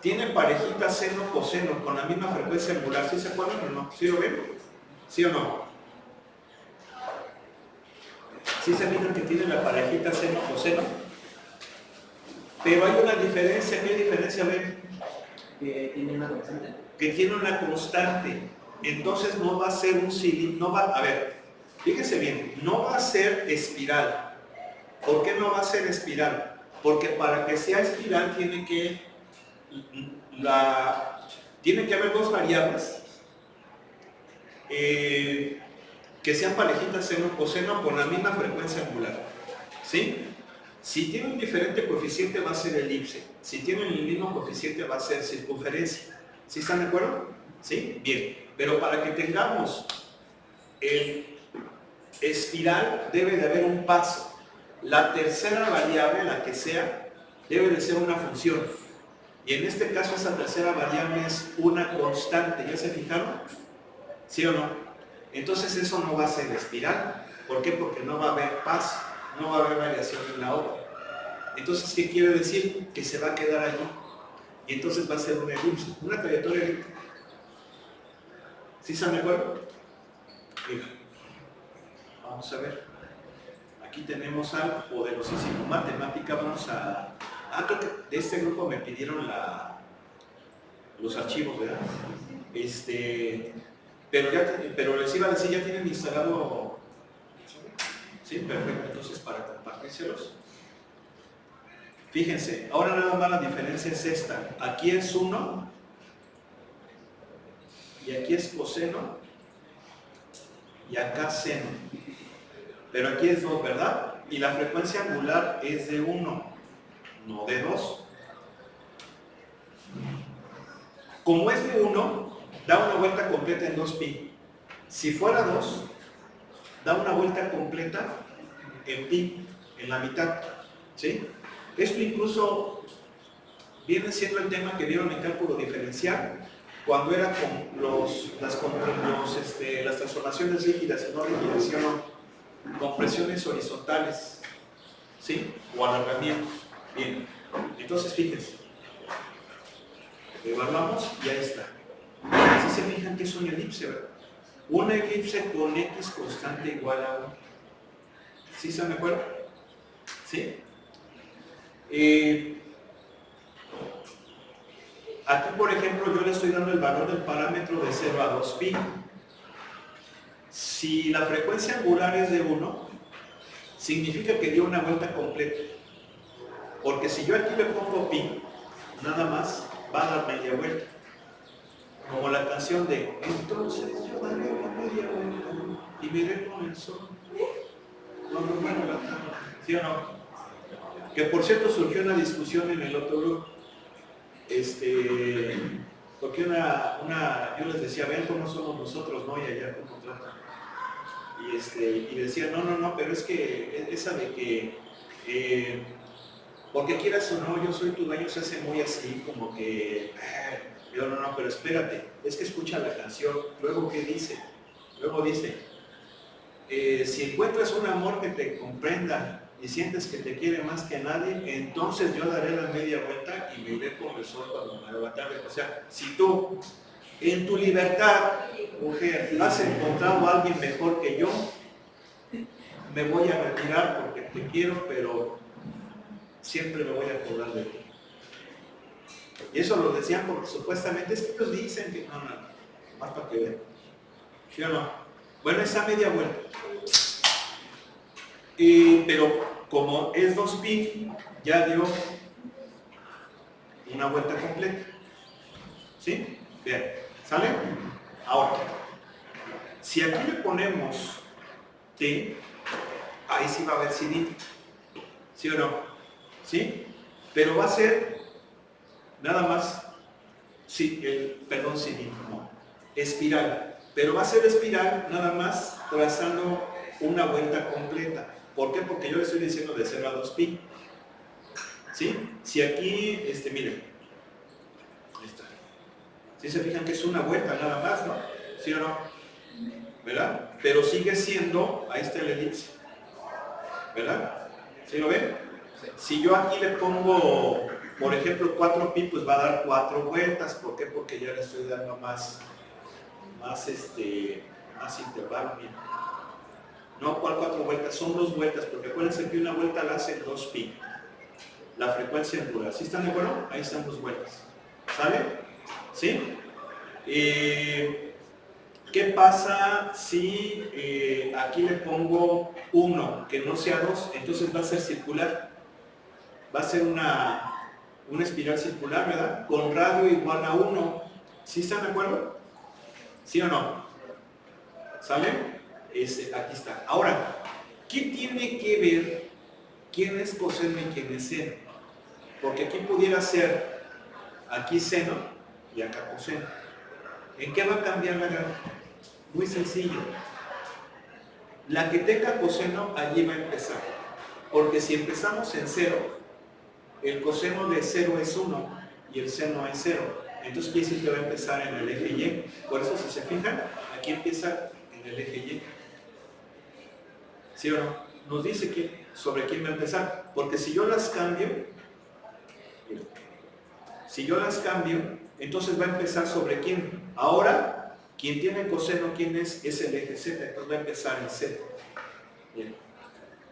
tiene parejita seno-coseno con la misma frecuencia angular. ¿Sí se acuerdan o no? ¿Sí lo ven? ¿Sí o no? ¿Sí se fijan que tiene la parejita seno-coseno? Pero hay una diferencia. ¿Qué diferencia ven? Que tiene una constante. Que tiene una constante. Entonces no va a ser un cilindro, no va, a ver, fíjense bien, no va a ser espiral. ¿Por qué no va a ser espiral? Porque para que sea espiral tiene que haber dos variables que sean parejitas seno-coseno con la misma frecuencia angular. ¿Sí? Si tiene un diferente coeficiente va a ser elipse. Si tienen el mismo coeficiente va a ser circunferencia. ¿Sí están de acuerdo? ¿Sí? Bien. Pero para que tengamos el espiral debe de haber un paso. La tercera variable, la que sea, debe de ser una función. Y en este caso esa tercera variable es una constante. ¿Ya se fijaron? ¿Sí o no? Entonces eso no va a ser espiral. ¿Por qué? Porque no va a haber paso, no va a haber variación en la otra. Entonces, ¿qué quiere decir? Que se va a quedar allí. Y entonces va a ser una elipse, una trayectoria elíptica. ¿Sí están de acuerdo? Mira, vamos a ver. Aquí tenemos algo poderosísimo, matemática. Vamos a... creo que de este grupo me pidieron los archivos, ¿verdad? Pero les iba a decir, ¿ya tienen instalado? Sí, perfecto. Entonces, para compartírselos. Fíjense, ahora nada más la diferencia es esta. Aquí es 1 y aquí es coseno y acá seno. Pero aquí es 2, ¿verdad? Y la frecuencia angular es de 1, no de 2. Como es de 1, da una vuelta completa en 2pi. Si fuera 2, da una vuelta completa en pi, en la mitad. ¿Sí? Esto incluso viene siendo el tema que vieron en cálculo diferencial, cuando era con las transformaciones rígidas y no rígidas, sino con presiones horizontales, ¿sí? O alargamientos. Bien, entonces fíjense, evaluamos y ahí está. Si se fijan que es una elipse, ¿verdad? Una elipse con x constante igual a 1. ¿Sí se me acuerdan? ¿Sí? Aquí, por ejemplo, yo le estoy dando el valor del parámetro de 0 a 2pi. Si la frecuencia angular es de 1, significa que dio una vuelta completa. Porque si yo aquí le pongo pi, nada más va a dar media vuelta. Como la canción de entonces yo daré una media vuelta y miré con el sol cuando muera la tarde. ¿Sí o no? Que por cierto surgió una discusión en el otro grupo. Porque yo les decía, vean cómo somos nosotros, ¿no? Y allá cómo tratan. Y decía, no, pero es que esa de que porque quieras o no, yo soy tu dueño, se hace muy así, como que yo no, pero espérate, es que escucha la canción. Luego, ¿qué dice? Luego dice, si encuentras un amor que te comprenda y sientes que te quiere más que nadie, entonces yo daré la media vuelta y me iré por el sol cuando me levantaré. O sea, si tú en tu libertad, mujer, has encontrado a alguien mejor que yo, me voy a retirar porque te quiero, pero siempre me voy a acordar de ti. Y eso lo decían porque supuestamente es que ellos dicen que no, más para que vean. ¿Sí o no? Bueno, esa media vuelta. Pero como es 2pi, ya dio una vuelta completa. ¿Sí? Bien, ¿sale? Ahora, si aquí le ponemos t, ahí sí va a haber cilindro. ¿Sí o no? ¿Sí? Pero va a ser nada más, cilindro, no, espiral. Pero va a ser espiral nada más trazando una vuelta completa. ¿Por qué? Porque yo le estoy diciendo de 0 a 2pi. ¿Sí? Si aquí, miren, ahí está. ¿Sí se fijan que es una vuelta nada más, no? ¿Sí o no? ¿Verdad? Pero sigue siendo, ahí está el elipse. ¿Verdad? ¿Sí lo ven? Si yo aquí le pongo Por ejemplo, 4pi pues va a dar 4 vueltas. ¿Por qué? Porque ya le estoy dando más intervalo. Mira. No, ¿cuál 4 vueltas? Son 2 vueltas, porque acuérdense que una vuelta la hace 2pi. La frecuencia angular. ¿Sí están de acuerdo? Ahí están 2 vueltas. ¿Sale? ¿Sí? ¿Qué pasa si aquí le pongo 1, que no sea 2? Entonces va a ser circular. Va a ser una espiral circular, ¿verdad? Con radio igual a 1. ¿Sí están de acuerdo? ¿Sí o no? ¿Sale? Aquí está. Ahora, ¿qué tiene que ver quién es coseno y quién es seno? Porque aquí pudiera ser aquí seno y acá coseno. ¿En qué va a cambiar la gráfica? Muy sencillo. La que tenga coseno, allí va a empezar. Porque si empezamos en 0, el coseno de 0 es 1 y el seno es 0. Entonces quiere decir que va a empezar en el eje Y. Por eso, si se fijan, aquí empieza en el eje Y. ¿Sí o no? Nos dice sobre quién va a empezar. Porque si yo las cambio, entonces va a empezar sobre quién. Ahora, quien tiene coseno, ¿quién es? Es el eje Z. Entonces va a empezar en Z. Bien.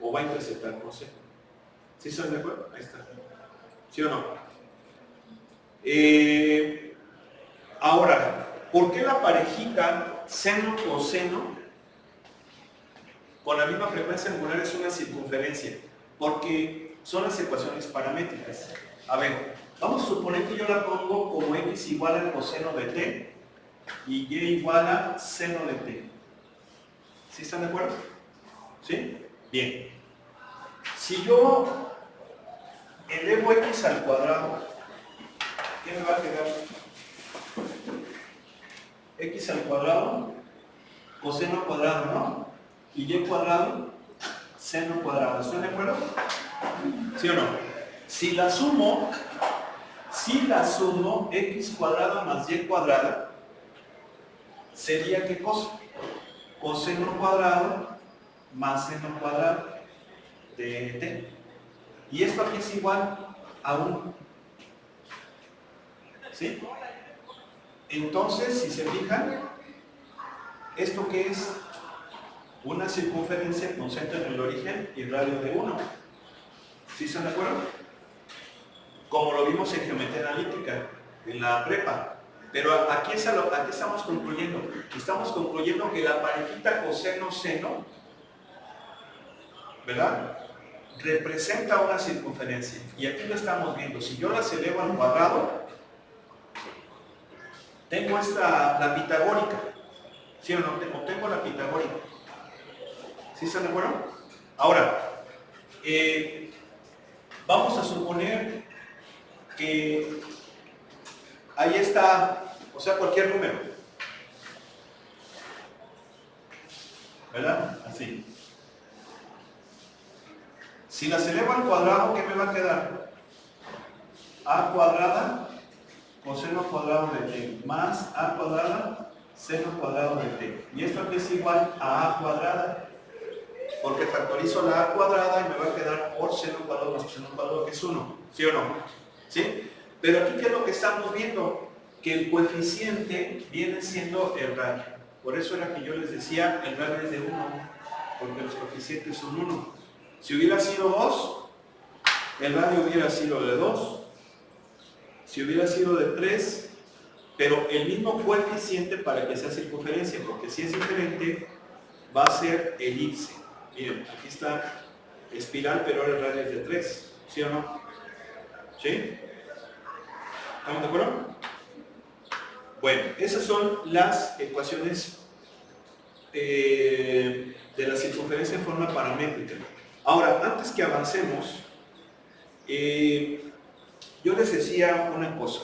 O va a interceptar coseno. ¿Sí están de acuerdo? Ahí está. ¿Sí o no? Ahora, ¿por qué la parejita seno-coseno con la misma frecuencia angular es una circunferencia? Porque son las ecuaciones paramétricas. A ver, vamos a suponer que yo la pongo como x igual al coseno de t y y igual a seno de t. ¿Sí están de acuerdo? ¿Sí? Bien. Si yo elevo x al cuadrado, ¿qué me va a quedar? X al cuadrado, coseno al cuadrado, ¿no? Y y cuadrado, seno cuadrado. ¿Están de acuerdo? ¿Sí o no? Si la sumo, x cuadrado más y cuadrada, sería ¿qué cosa? Coseno cuadrado más seno cuadrado de t. Y esto aquí es igual a 1. ¿Sí? Entonces, si se fijan, ¿esto qué es? Una circunferencia con centro en el origen y radio de 1. ¿Sí están de acuerdo? Como lo vimos en geometría analítica, en la prepa. Pero aquí estamos concluyendo. Estamos concluyendo que la parejita coseno-seno, ¿verdad?, representa una circunferencia. Y aquí lo estamos viendo. Si yo las elevo al cuadrado, tengo la pitagórica. ¿Sí o no? Tengo la pitagórica. ¿Sí están de acuerdo? Ahora, vamos a suponer que ahí está, o sea, cualquier número. ¿Verdad? Así. Si las elevo al cuadrado, ¿qué me va a quedar? A cuadrada coseno cuadrado de t más a cuadrada seno cuadrado de t. Y esto aquí es igual a cuadrada, porque factorizo la a cuadrada y me va a quedar por seno cuadrado más seno cuadrado, que es 1. ¿Sí o no? ¿Sí? Pero aquí, ¿qué es lo que estamos viendo? Que el coeficiente viene siendo el radio. Por eso era que yo les decía, el radio es de 1, porque los coeficientes son 1. Si hubiera sido 2, el radio hubiera sido de 2. Si hubiera sido de 3, pero el mismo coeficiente para que sea circunferencia, porque si es diferente, va a ser elipse. Miren, aquí está espiral, pero ahora el radio es de 3. ¿Sí o no? ¿Sí? ¿Estamos de acuerdo? Bueno, esas son las ecuaciones de la circunferencia en forma paramétrica. Ahora, antes que avancemos, yo les decía una cosa.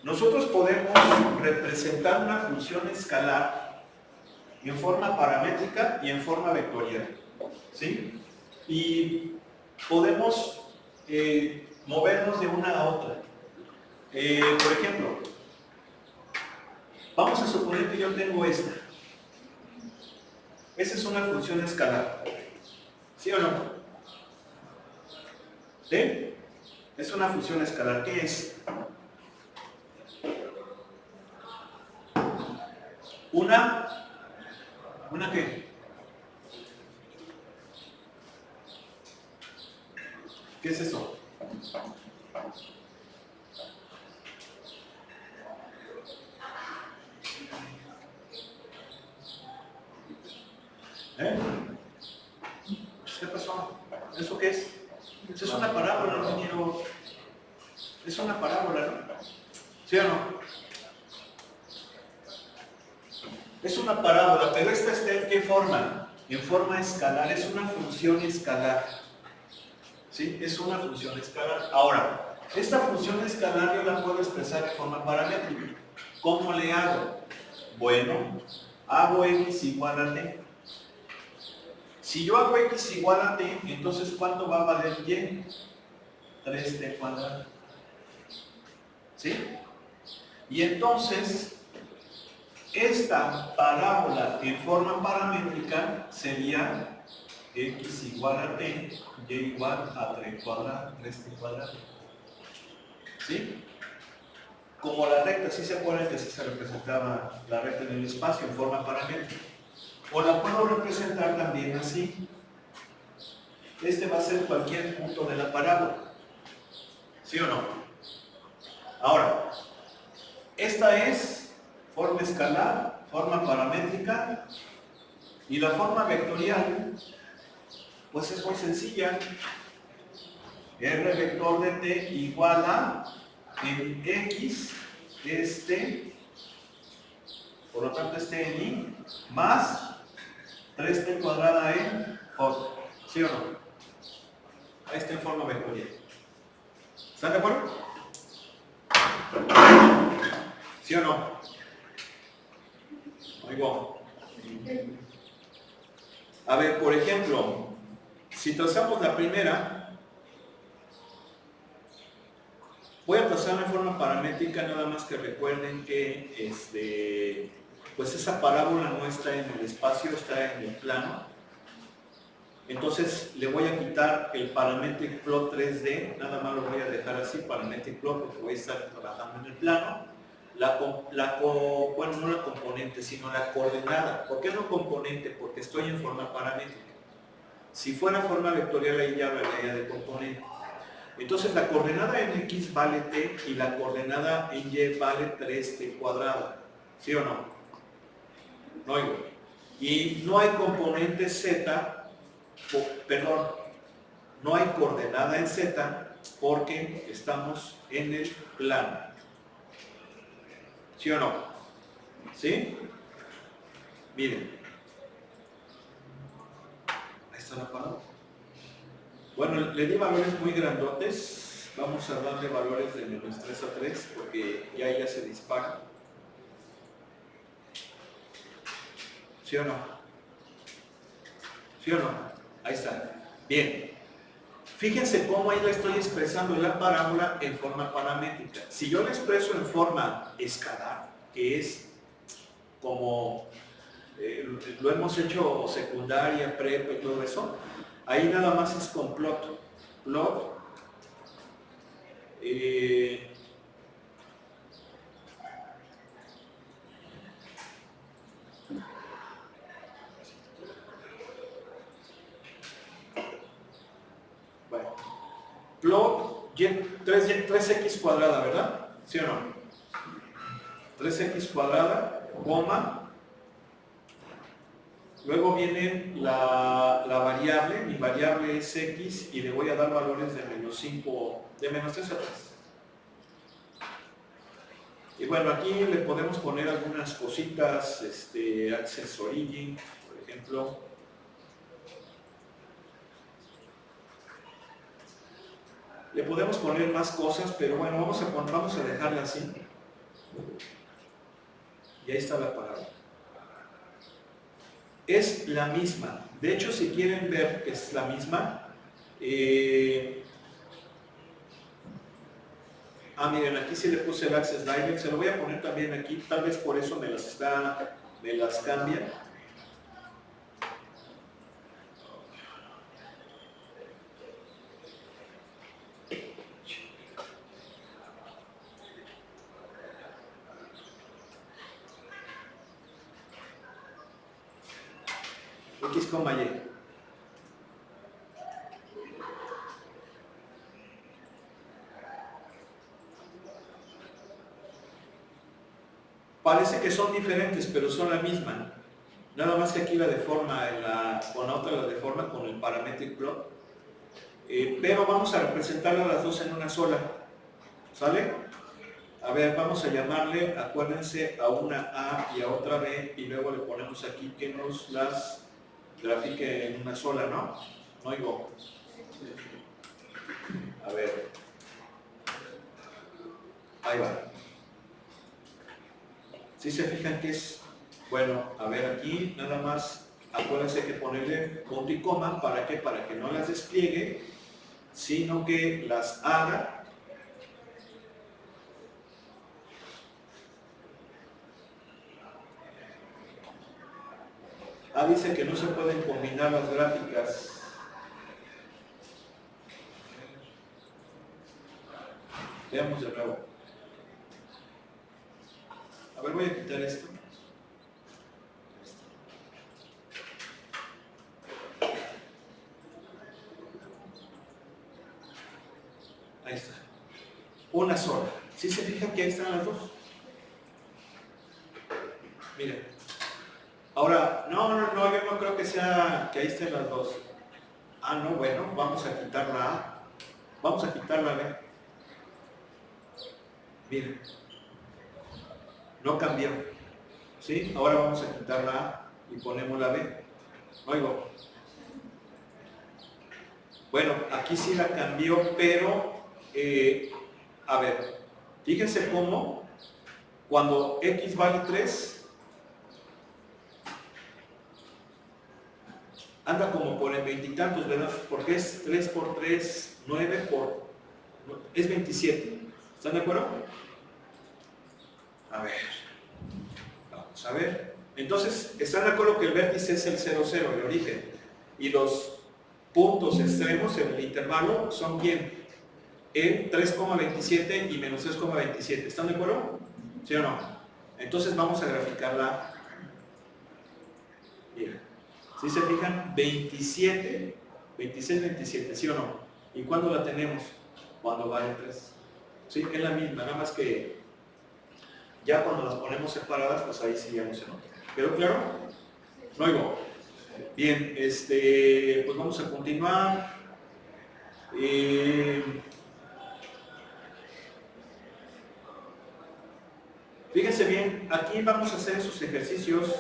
Nosotros podemos representar una función escalar en forma paramétrica y en forma vectorial. ¿Sí? Y podemos movernos de una a otra. Por ejemplo, vamos a suponer que yo tengo esta. Esa es una función escalar. ¿Sí o no? ¿Sí? Es una función escalar. ¿Qué es? ¿Una qué? ¿Qué es eso? ¿Eh? ¿Qué pasó? ¿Eso qué es? Eso es una parábola, no quiero. Es una parábola, ¿no? ¿Sí o no? Es una parábola, pero esta está en qué forma? En forma escalar, es una función escalar. ¿Sí? Es una función escalar. Ahora, esta función escalar yo la puedo expresar de forma paramétrica. ¿Cómo le hago? Bueno, hago x igual a t. Si yo hago x igual a t, entonces ¿cuánto va a valer y? 3t cuadrado. ¿Sí? Y entonces, esta parábola en forma paramétrica sería x igual a t, y igual a 3t cuadrado. ¿Sí? Como la recta, ¿sí se acuerdan que así se representaba la recta en el espacio en forma paramétrica? O la puedo representar también así. Este va a ser cualquier punto de la parábola. ¿Sí o no? Ahora, esta es forma escalar, forma paramétrica, y la forma vectorial, pues es muy sencilla. R vector de t igual a en x es t, por lo tanto es t en y, más 3t cuadrada en j. ¿Sí o no? Ahí está en forma vectorial. ¿Están de acuerdo? ¿Sí o no? Oigo. A ver, por ejemplo, si trazamos la primera, voy a trazar en forma paramétrica, nada más que recuerden que pues esa parábola no está en el espacio, está en el plano. Entonces le voy a quitar el parametric plot 3D, nada más lo voy a dejar así, parametric plot, porque voy a estar trabajando en el plano. Bueno, no la componente, sino la coordenada. ¿Por qué no componente? Porque estoy en forma paramétrica. Si fuera forma vectorial, ahí ya hablaría de componente. Entonces la coordenada en x vale t y la coordenada en y vale 3t cuadrado. ¿Sí o no? No oigo. Y no hay componente z, perdón, no hay coordenada en z porque estamos en el plano. ¿Sí o no? ¿Sí? Miren. Ahí está la parábola. Bueno, le di valores muy grandotes. Vamos a darle valores de menos 3 a 3 porque ya se dispara. ¿Sí o no? ¿Sí o no? Ahí está. Bien. Fíjense cómo ahí la estoy expresando en la parábola en forma paramétrica. Si yo la expreso en forma escalar, que es como lo hemos hecho secundaria, prepa y todo eso, ahí nada más es con plot. Plot. Bueno, plot 3x cuadrada, ¿verdad? ¿Sí o no? 3x cuadrada, coma. Luego viene la variable, mi variable es x y le voy a dar valores de menos 5, de menos 3 a 3. Y bueno, aquí le podemos poner algunas cositas, access origin, por ejemplo. Le podemos poner más cosas, pero bueno, vamos a dejarla así. Y ahí está la parábola. Es la misma. De hecho, si quieren ver que es la misma, miren, aquí sí le puse el Access Direct, se lo voy a poner también aquí, tal vez por eso me las cambia. X, Y. Parece que son diferentes, pero son la misma. Nada más que aquí la deforma, con la otra la deforma con el parametric plot. Pero vamos a representar a las dos en una sola. ¿Sale? A ver, vamos a llamarle, acuérdense, a una A y a otra B, y luego le ponemos aquí que nos las grafique en una sola, ¿no? No oigo. A ver. Ahí va. Si se fijan que es, bueno, a ver aquí, nada más, acuérdense que ponerle punto y coma, ¿para qué? Para que no las despliegue, sino que las haga. Dice que no se pueden combinar las gráficas. Veamos de nuevo. A ver, voy a quitar esto. Ahí está. Una sola. ¿Sí se fijan que ahí están las dos? Miren. Ahora, no, yo no creo que sea que ahí estén las dos. No, bueno, vamos a quitar la A. Vamos a quitar la B. Miren. No cambió. ¿Sí? Ahora vamos a quitar la A y ponemos la B. Oigo. Bueno, aquí sí la cambió, pero, a ver, fíjense cómo cuando X vale 3, anda como por el veintitantos, ¿verdad? Porque es 3 por 3, 9 por... es 27. ¿Están de acuerdo? A ver. Vamos a ver. Entonces, ¿están de acuerdo que el vértice es el 0, 0, el origen? Y los puntos extremos en el intervalo son ¿quién? El 3,27 y menos 3,27. ¿Están de acuerdo? ¿Sí o no? Entonces vamos a graficarla. Mira. Si se fijan, 27, 26, 27, ¿sí o no? ¿Y cuándo la tenemos? Cuando vale 3. Sí, es la misma, nada más que ya cuando las ponemos separadas, pues ahí sí ya no se nota. ¿Quedó claro? No oigo. Bien, pues vamos a continuar. Fíjense bien, aquí vamos a hacer esos ejercicios.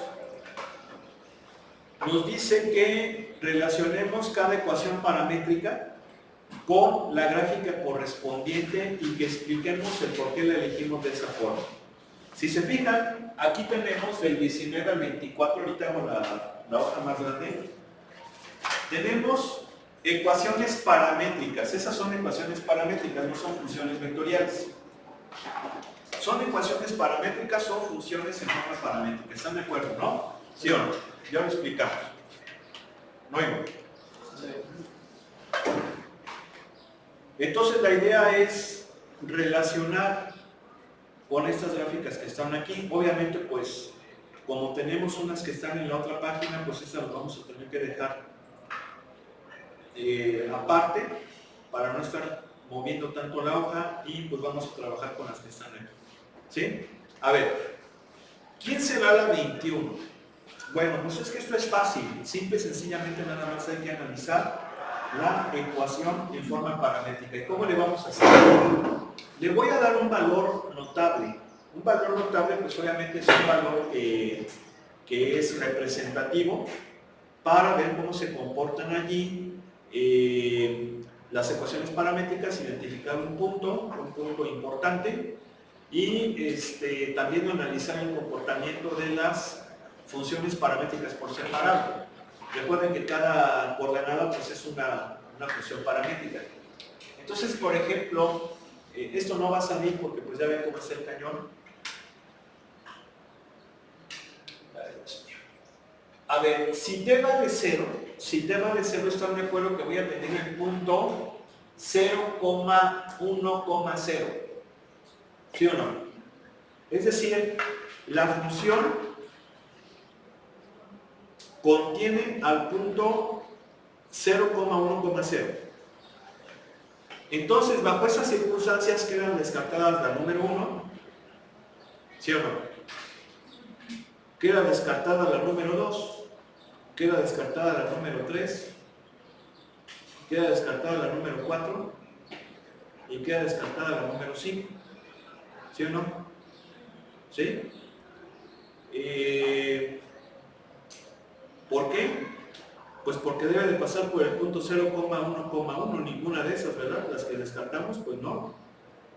Nos dice que relacionemos cada ecuación paramétrica con la gráfica correspondiente y que expliquemos el por qué la elegimos de esa forma. Si se fijan, aquí tenemos del 19 al 24, ahorita hago la hoja más grande. Tenemos ecuaciones paramétricas, esas son ecuaciones paramétricas, no son funciones vectoriales. Son ecuaciones paramétricas o funciones en forma paramétrica, ¿están de acuerdo, no? ¿Sí o no? Ya lo explicamos. ¿No oigo? Entonces la idea es relacionar con estas gráficas que están aquí. Obviamente, pues, como tenemos unas que están en la otra página, pues esas las vamos a tener que dejar aparte para no estar moviendo tanto la hoja y pues vamos a trabajar con las que están aquí. ¿Sí? A ver, ¿quién será la 21? Bueno, pues es que esto es fácil, simple y sencillamente nada más hay que analizar la ecuación en forma paramétrica. ¿Y cómo le vamos a hacer? Le voy a dar un valor notable. Un valor notable, pues obviamente es un valor que es representativo para ver cómo se comportan allí las ecuaciones paramétricas, identificar un punto importante y también analizar el comportamiento de las funciones paramétricas por separado. Recuerden que cada coordenada pues es una función paramétrica. Entonces, por ejemplo, esto no va a salir porque pues ya ven cómo es el cañón. A ver, si t vale 0, están de acuerdo que voy a tener el punto 0,1,0. ¿Sí o no? Es decir, la función contiene al punto 0,1,0. Entonces, bajo esas circunstancias quedan descartadas la número 1, ¿sí o no? Queda descartada la número 2, queda descartada la número 3, queda descartada la número 4 y queda descartada la número 5, ¿sí o no? ¿Sí? ¿Por qué? Pues porque debe de pasar por el punto 0,1,1, ninguna de esas, ¿verdad? Las que descartamos, pues no.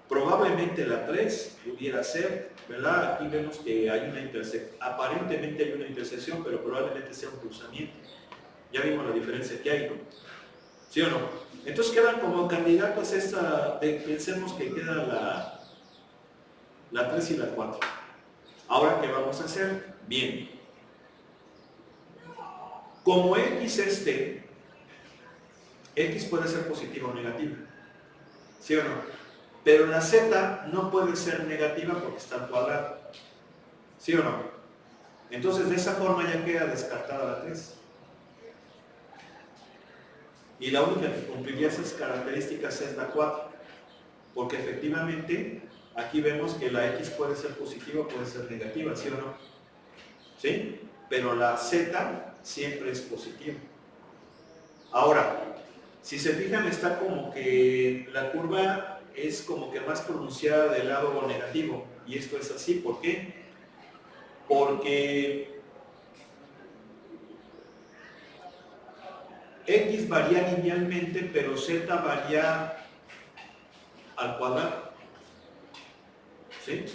Probablemente la 3 pudiera ser, ¿verdad? Aquí vemos que hay una intersección, aparentemente hay una intersección, pero probablemente sea un cruzamiento. Ya vimos la diferencia que hay, ¿no? ¿Sí o no? Entonces quedan como candidatas pensemos que queda la 3 y la 4. Ahora, ¿qué vamos a hacer? Bien. Como X es T, X puede ser positiva o negativa, ¿sí o no? Pero la Z no puede ser negativa porque está al cuadrado, ¿sí o no? Entonces de esa forma ya queda descartada la 3. Y la única que cumpliría esas características es la 4, porque efectivamente aquí vemos que la X puede ser positiva o puede ser negativa, ¿sí o no? ¿Sí? Pero la Z siempre es positiva. Ahora, si se fijan, está como que la curva es como que más pronunciada del lado negativo, y esto es así. ¿Por qué? Porque X varía linealmente, pero Z varía al cuadrado, ¿sí?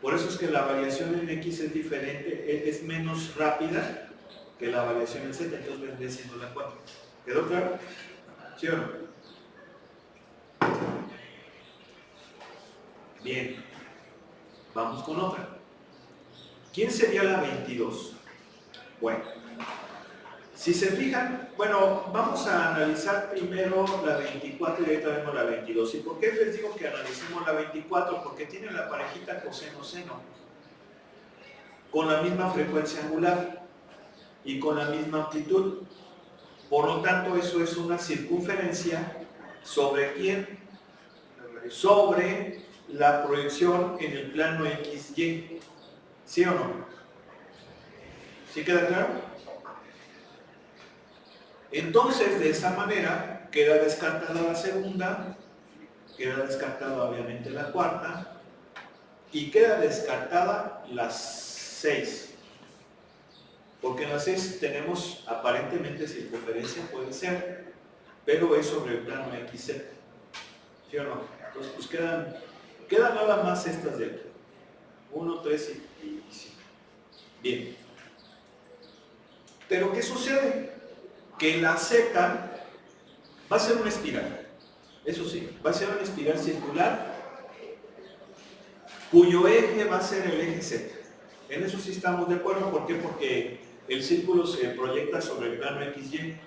Por eso es que la variación en X es diferente, es menos rápida que la variación en Z, entonces vendría siendo la 4. ¿Quedó claro? ¿Sí o no? Bien, vamos con otra. ¿Quién sería la 22? Bueno, si se fijan, bueno, vamos a analizar primero la 24 y ahorita vemos la 22. ¿Y por qué les digo que analicemos la 24? Porque tiene la parejita coseno-seno, con la misma frecuencia angular y con la misma amplitud. Por lo tanto, eso es una circunferencia ¿sobre quién? Sobre la proyección en el plano XY. ¿Sí o no? ¿Sí queda claro? Entonces, de esa manera, queda descartada la segunda, queda descartada obviamente la cuarta, y queda descartada las 6. Porque en las 6 tenemos aparentemente circunferencia, puede ser, pero es sobre el plano XZ. ¿Sí o no? Entonces, pues quedan nada más estas de aquí. 1, 3 y 5. Bien. Pero ¿qué sucede? Que la Z va a ser una espiral. Eso sí, va a ser una espiral circular cuyo eje va a ser el eje Z. En eso sí estamos de acuerdo. ¿Por qué? Porque el círculo se proyecta sobre el plano XY.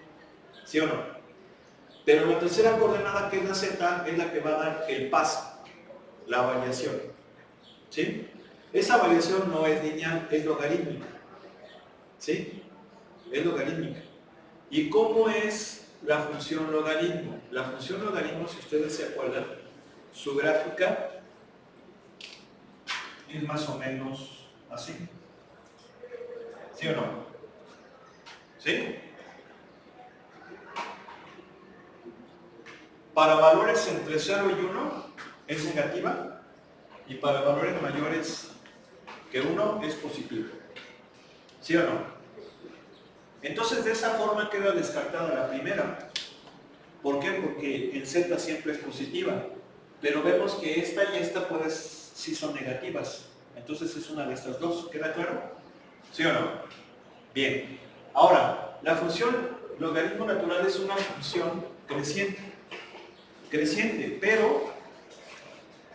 ¿Sí o no? Pero la tercera coordenada, que es la Z, es la que va a dar el paso, la variación. ¿Sí? Esa variación no es lineal, es logarítmica. ¿Sí? Es logarítmica. ¿Y cómo es la función logaritmo? La función logaritmo, si ustedes se acuerdan, su gráfica es más o menos así. ¿Sí o no? ¿Sí? Para valores entre 0 y 1 es negativa, y para valores mayores que 1 es positiva. ¿Sí o no? Entonces, de esa forma queda descartada la primera. ¿Por qué? Porque en Z siempre es positiva, pero vemos que esta y esta sí son negativas. Entonces es una de estas dos. ¿Queda claro? ¿Sí o no? Bien. Ahora, la función logaritmo natural es una función creciente, pero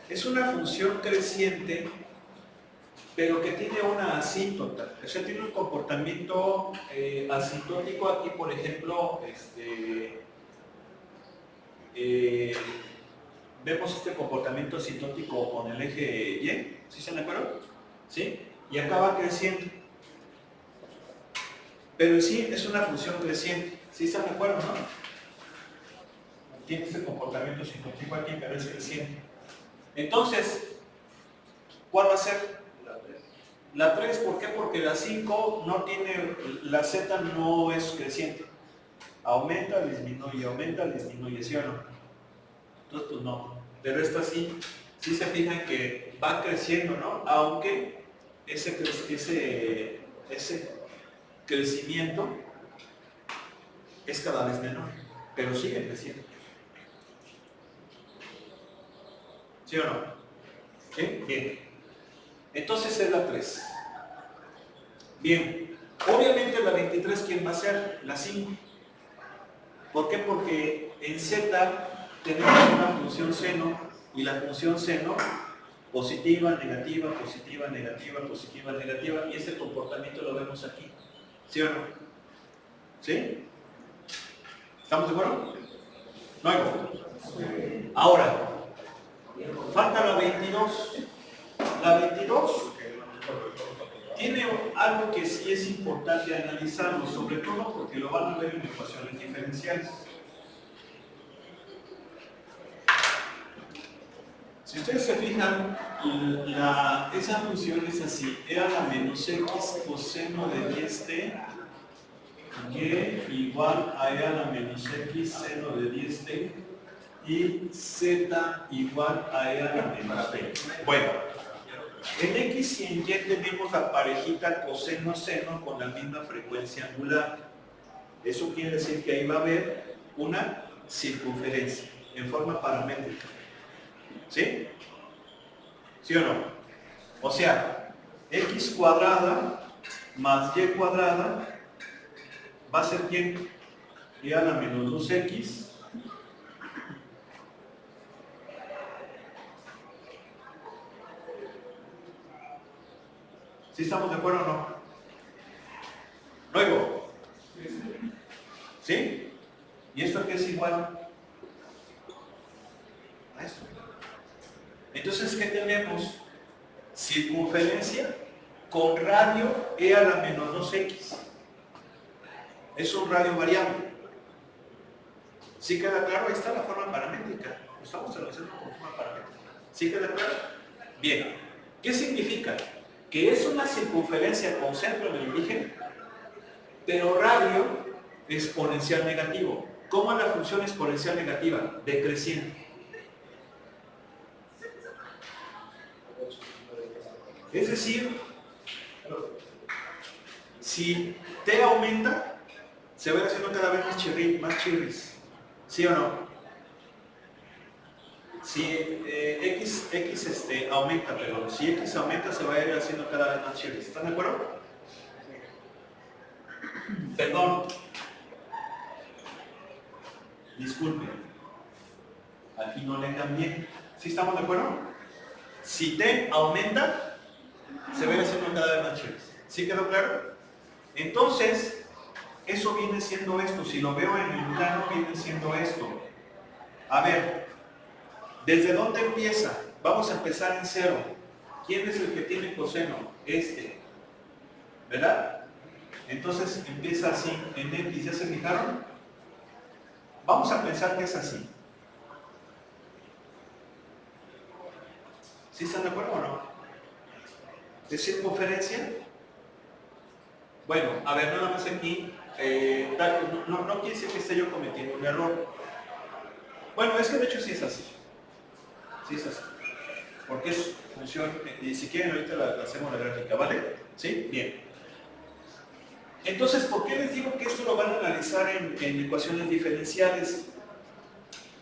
es una función creciente, pero que tiene una asíntota. O sea, tiene un comportamiento asintótico. Aquí, por ejemplo, vemos este comportamiento asintótico con el eje Y. ¿Sí están de acuerdo? ¿Sí? Y acá va creciendo. pero sí es una función creciente. ¿Sí están de acuerdo, no? Tiene este comportamiento psicotipo aquí, pero es creciente. Entonces, ¿cuál va a ser? La 3, ¿por qué? Porque la 5 no tiene, la Z no es creciente. Aumenta, disminuye, ¿sí o no? Entonces, pues no. Pero esta sí se fijan que va creciendo, ¿no? Aunque ese crecimiento es cada vez menor, pero sigue creciendo. ¿Sí o no? ¿Sí? Bien. Entonces es la 3. Bien. Obviamente la 23, ¿quién va a ser? La 5. ¿Por qué? Porque en Z tenemos una función seno y la función seno positiva, negativa, positiva, negativa, positiva, negativa, y ese comportamiento lo vemos aquí. ¿Sí o no? ¿Sí? ¿Estamos de acuerdo? ¿No hay algo? Ahora, falta la 22. La 22 tiene algo que sí es importante analizarlo, sobre todo porque lo van a ver en ecuaciones diferenciales. Si ustedes se fijan, esa función es así, e a la menos x coseno de 10t, y igual a e a la menos x seno de 10t, y z igual a e a la menos t. Bueno, en x y en y tenemos la parejita coseno-seno con la misma frecuencia angular. Eso quiere decir que ahí va a haber una circunferencia en forma paramétrica. ¿Sí? ¿Sí o no? O sea, x cuadrada más y cuadrada va a ser ¿quién? Y a la menos 2x ¿sí estamos de acuerdo o no? Luego, ¿sí? ¿Y esto aquí es igual a esto? Entonces, ¿qué tenemos? Circunferencia con radio e a la menos 2x. Es un radio variable. ¿Sí queda claro? Ahí está la forma paramétrica. Lo estamos traduciendo como forma paramétrica. ¿Sí queda claro? Bien. ¿Qué significa? Que es una circunferencia con centro en el origen, pero radio exponencial negativo. ¿Cómo es la función exponencial negativa? Decreciente. Es decir, si t aumenta, se va haciendo cada vez más chirris. ¿Sí o no? Si x aumenta, pero si x aumenta, se va a ir haciendo cada vez más chirris. ¿Están de acuerdo? Perdón. Disculpe. Aquí no le cambié. ¿Sí estamos de acuerdo? Si t aumenta, se va a ir haciendo cada vez más chirris. ¿Sí quedó claro? Entonces, eso viene siendo esto. Si lo veo en el plano, viene siendo esto. A ver, ¿desde dónde empieza? Vamos a empezar en 0. ¿Quién es el que tiene coseno? Este. ¿Verdad? Entonces empieza así en x. ¿Ya se fijaron? Vamos a pensar que es así. ¿Sí están de acuerdo o no? ¿De circunferencia? Bueno, a ver, nada más aquí. No quiere decir que esté yo cometiendo un error. Bueno, es que de hecho sí es así. Sí es así. Porque es función, y si quieren ahorita la hacemos la gráfica, ¿vale? ¿Sí? Bien. Entonces, ¿por qué les digo que esto lo van a analizar en ecuaciones diferenciales?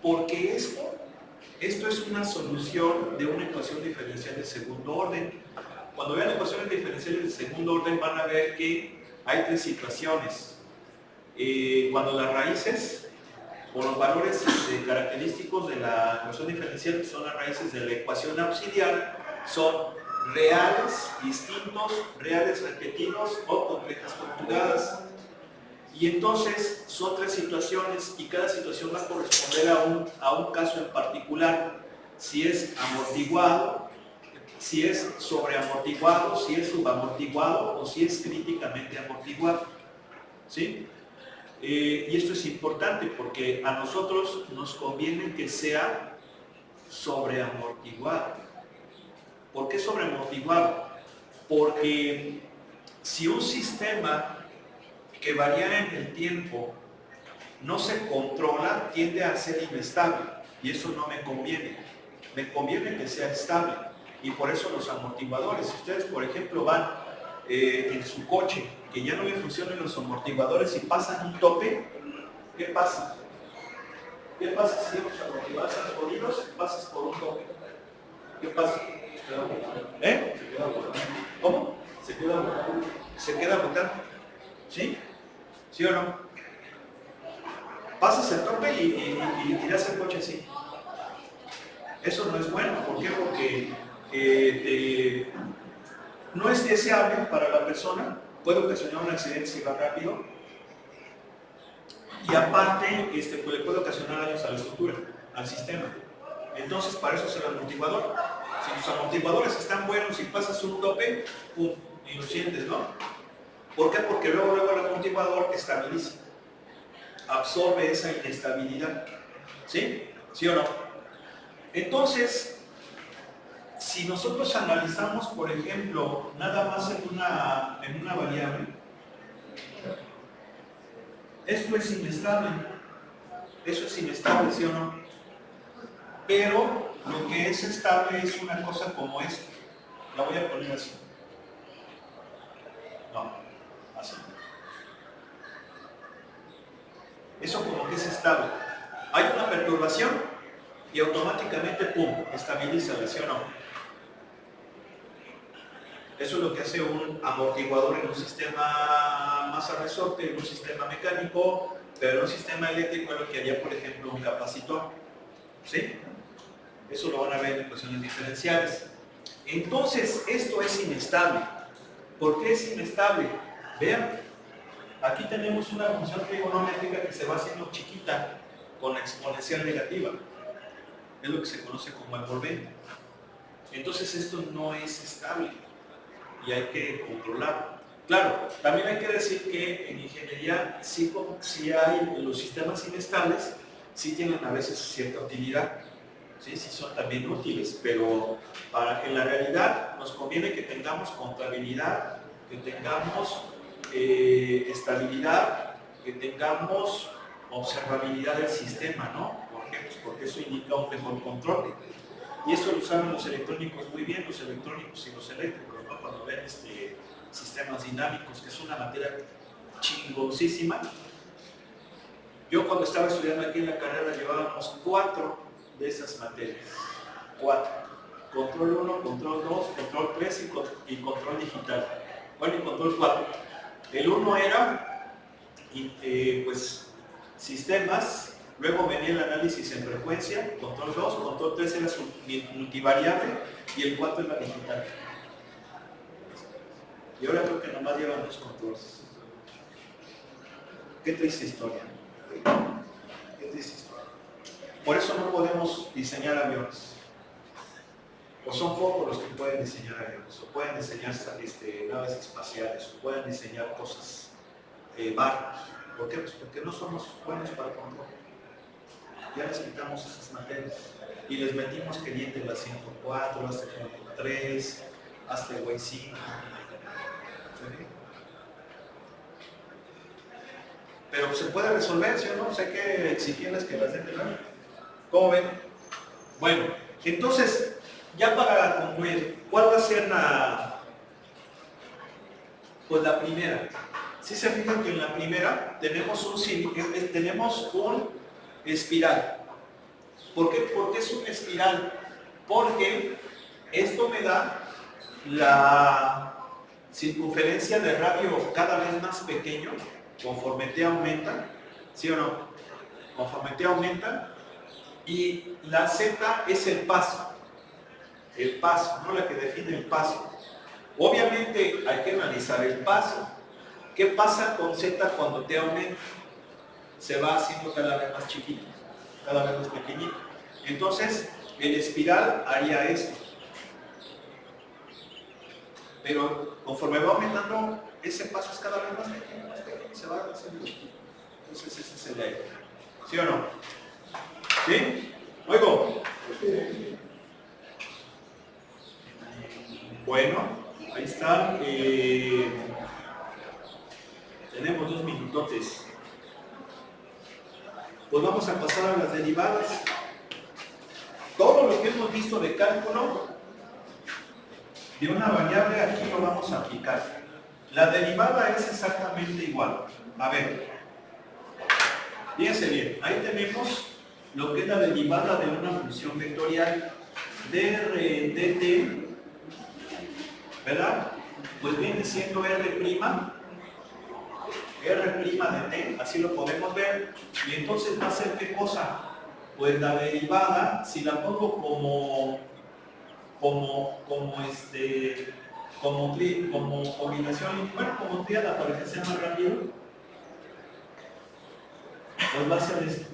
Porque esto es una solución de una ecuación diferencial de segundo orden. Cuando vean ecuaciones diferenciales de segundo orden van a ver que hay 3 situaciones. Cuando las raíces o los valores característicos de la ecuación diferencial, que son las raíces de la ecuación auxiliar, son reales, distintos, reales repetidos o complejas conjugadas. Y entonces son 3 situaciones y cada situación va a corresponder a un caso en particular. Si es amortiguado, si es sobreamortiguado, si es subamortiguado o si es críticamente amortiguado. ¿sí? Y esto es importante porque a nosotros nos conviene que sea sobreamortiguado. ¿Por qué sobreamortiguado? Porque si un sistema que varía en el tiempo no se controla, tiende a ser inestable y eso no me conviene. Me conviene que sea estable y por eso los amortiguadores. Si ustedes, por ejemplo, van en su coche, que ya no le funcionan los amortiguadores y pasan un tope, ¿qué pasa? ¿Qué pasa si los amortiguadores están jodidos y pasas por un tope? ¿Qué pasa? ¿Eh? ¿Cómo? Se queda botando. Se queda botando. ¿Sí? ¿Sí o no? Pasas el tope y tiras el coche así. Eso no es bueno. ¿Por qué? Porque no es deseable para la persona, puede ocasionar un accidente si va rápido y aparte pues, le puede ocasionar daños a la estructura, al sistema. Entonces para eso es el amortiguador. Si tus amortiguadores están buenos y pasas un tope, ¡pum! Y lo sientes, ¿no? ¿Por qué? Porque luego el amortiguador estabiliza, absorbe esa inestabilidad. ¿Sí? ¿Sí o no? Entonces, si nosotros analizamos, por ejemplo, nada más en una variable, esto es inestable. Eso es inestable, ¿sí o no? Pero lo que es estable es una cosa como esta. La voy a poner así. No, así. Eso como que es estable. Hay una perturbación y automáticamente, ¡pum!, estabiliza, ¿sí o no? Eso es lo que hace un amortiguador en un sistema masa resorte, en un sistema mecánico, pero en un sistema eléctrico es lo que haría, por ejemplo, un capacitor. ¿Sí? Eso lo van a ver en ecuaciones diferenciales. Entonces, esto es inestable. ¿Por qué es inestable? Vean, aquí tenemos una función trigonométrica que se va haciendo chiquita con exponencial negativa. Es lo que se conoce como envolvente. Entonces, esto no es estable y hay que controlarlo. Claro, también hay que decir que en ingeniería sí hay los sistemas inestables, sí tienen a veces cierta utilidad, sí son también útiles, pero en la realidad nos conviene que tengamos contabilidad, que tengamos estabilidad, que tengamos observabilidad del sistema, ¿no? ¿Por qué? Pues porque eso indica un mejor control. Y eso lo saben los electrónicos muy bien, los electrónicos y los eléctricos, ¿no? Cuando ven sistemas dinámicos, que es una materia chingoncísima. Yo cuando estaba estudiando aquí en la carrera llevábamos 4 de esas materias. 4. Control 1, control 2, control 3 y control digital. Bueno, y control 4. El 1 era, pues, sistemas. Luego venía el análisis en frecuencia, control 2, control 3 era su multivariable y el 4 era digital. Y ahora creo que nomás llevan 2 controles. Qué triste historia. Qué triste historia. Por eso no podemos diseñar aviones. O son pocos los que pueden diseñar aviones, o pueden diseñar naves espaciales, o pueden diseñar cosas, barcos. ¿Por qué? Pues porque no somos buenos para el control. Ya les quitamos esas materias y les metimos que diente la 104, hasta el 3, hasta el Y5. Pero se puede resolver, ¿sí o no? Sé que exigirles que las den de nuevo. ¿Cómo ven? Bueno, entonces, ya para concluir, ¿cuál va a ser pues la primera? Si se fijan que en la primera tenemos un espiral. ¿Por qué es una espiral? Porque esto me da la circunferencia de radio cada vez más pequeño conforme T aumenta, ¿sí o no? Conforme T aumenta, y la Z es el paso, no la que define el paso. Obviamente hay que analizar el paso. ¿Qué pasa con Z cuando T aumenta? Se va haciendo cada vez más chiquito, cada vez más pequeñito. Entonces, el espiral haría esto. Pero conforme va aumentando ese paso es cada vez más pequeño, se va haciendo chiquito. Entonces ese es el de ahí. ¿Sí o no? ¿Sí? Oigo. Bueno, ahí está. Tenemos 2 minutotes. Pues vamos a pasar a las derivadas. Todo lo que hemos visto de cálculo de una variable aquí lo vamos a aplicar. La derivada es exactamente igual. A ver, fíjense bien, ahí tenemos lo que es la derivada de una función vectorial dr dt, ¿verdad? Pues viene siendo r' de t, así lo podemos ver. Y entonces va a ser ¿qué cosa? Pues la derivada, si la pongo como combinación, bueno, como triada para que sea más rápido, pues va a ser esto.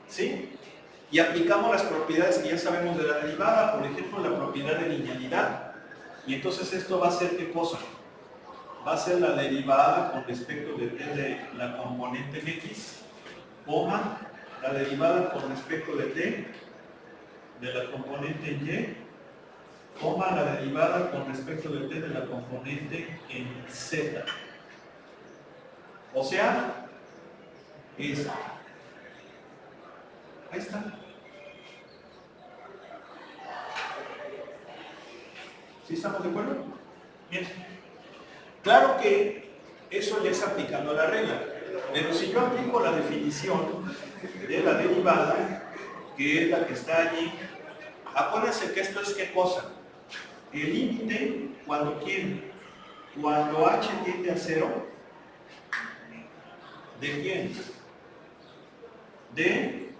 ¿Sí? Y aplicamos las propiedades que ya sabemos de la derivada, por ejemplo, la propiedad de linealidad. Y entonces esto va a ser ¿qué cosa? Va a ser la derivada con respecto de la componente en x, coma, la derivada con respecto de t, de la componente en y, coma, la derivada con respecto de t de la componente en z. O sea, esto. Ahí está. ¿Sí estamos de acuerdo? Bien. Claro que eso ya es aplicando la regla, pero si yo aplico la definición de la derivada, que es la que está allí, acuérdense que esto es ¿qué cosa? El límite, ¿cuando quién? Cuando h tiende a 0, ¿de quién? De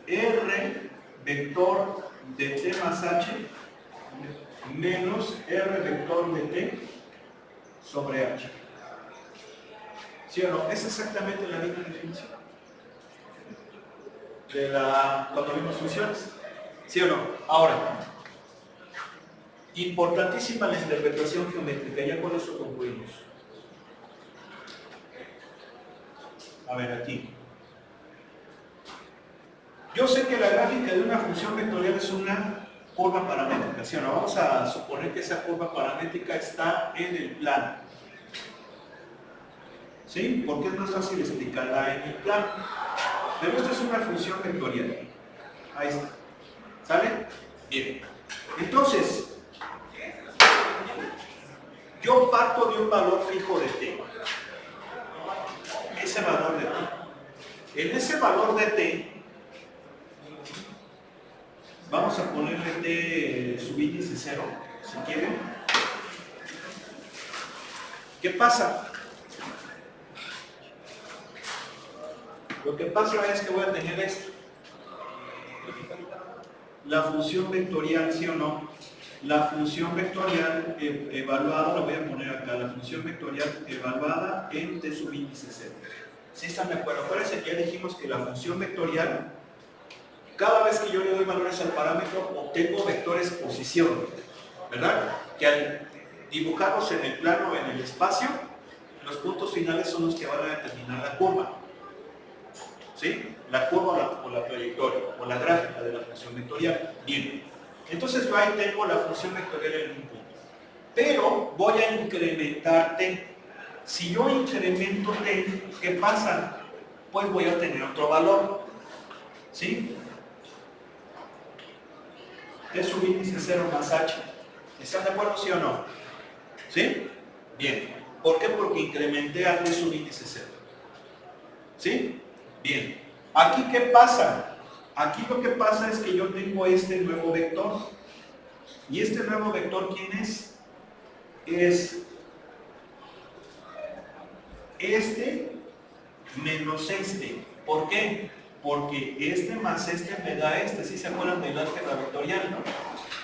r vector de t más h menos r vector de t sobre h. ¿Sí o no? Es exactamente la misma definición de cuando vimos funciones. ¿Sí o no? Ahora, importantísima la interpretación geométrica. Ya con eso concluimos. A ver, aquí. Yo sé que la gráfica de una función vectorial es una curva paramétrica, ¿sí o no? Vamos a suponer que esa curva paramétrica está en el plano. ¿Sí? Porque es más fácil explicarla en el plano. Pero esto es una función vectorial. Ahí está. ¿Sale? Bien. Entonces, yo parto de un valor fijo de t. Ese valor de t. En ese valor de t, vamos a ponerle t subíndice 0, si quieren. ¿Qué pasa? Lo que pasa es que voy a tener esto. La función vectorial, ¿sí o no? La función vectorial evaluada, lo voy a poner acá, la función vectorial evaluada en t subíndice 0. ¿Sí están de acuerdo? Acuérdense que ya dijimos que la función vectorial, cada vez que yo le doy valores al parámetro, obtengo vectores posición, ¿verdad? Que al dibujarlos en el plano o en el espacio, los puntos finales son los que van a determinar la curva. ¿Sí? La curva o la trayectoria, o la gráfica de la función vectorial. Bien. Entonces yo ahí tengo la función vectorial en un punto. Pero voy a incrementar t. Si yo incremento t, ¿qué pasa? Pues voy a obtener otro valor. ¿Sí? T subíndice 0 más h. ¿Están de acuerdo, sí o no? ¿Sí? Bien. ¿Por qué? Porque incrementé a t subíndice 0. ¿Sí? Bien. ¿Aquí qué pasa? Aquí lo que pasa es que yo tengo este nuevo vector. ¿Y este nuevo vector quién es? Es este menos este. ¿Por qué? Porque este más este me da este. ¿Sí se acuerdan del álgebra vectorial, no?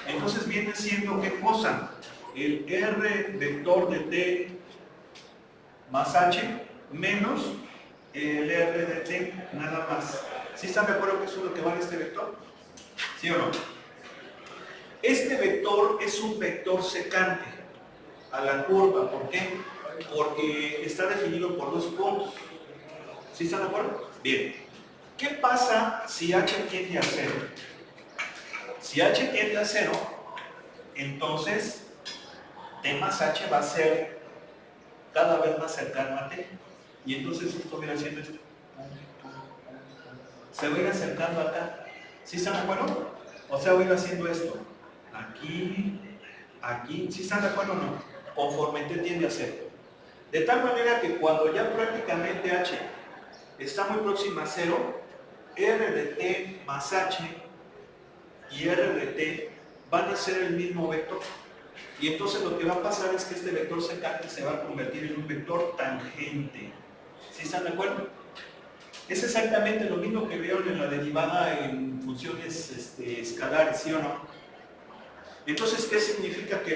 Entonces viene siendo ¿qué cosa? El r vector de t más h menos el r de t, nada más. ¿Sí están de acuerdo que eso es lo que vale este vector? ¿Sí o no? Este vector es un vector secante. a la curva. ¿Por qué? Porque está definido por dos puntos. ¿Sí están de acuerdo? Bien. ¿Qué pasa si h tiende a 0? Si h tiende a 0, entonces t más h va a ser cada vez más cercano a t. Y entonces esto viene haciendo esto. Se va a ir acercando acá. ¿Sí están de acuerdo? O sea, voy a ir haciendo esto. Aquí, aquí. ¿Sí están de acuerdo o no? Conforme t tiende a 0. De tal manera que cuando ya prácticamente h está muy próxima a 0, r de t más h y r de t van a ser el mismo vector. Y entonces lo que va a pasar es que este vector secante se va a convertir en un vector tangente. ¿Sí están de acuerdo? Es exactamente lo mismo que vieron en la derivada en funciones escalares, ¿sí o no? Entonces, ¿qué significa que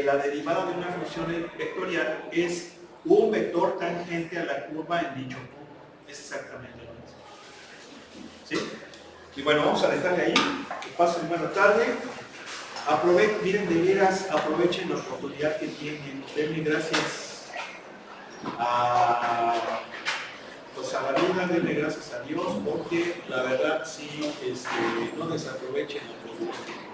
la derivada de una función vectorial es un vector tangente a la curva en dicho punto? Es exactamente lo mismo. ¿Sí? Y bueno, vamos a dejarle ahí. Que pasen buena tarde. Miren, de veras, aprovechen la oportunidad que tienen. Denle gracias a la vida, denle gracias a Dios, porque la verdad sí, no desaprovechen la oportunidad.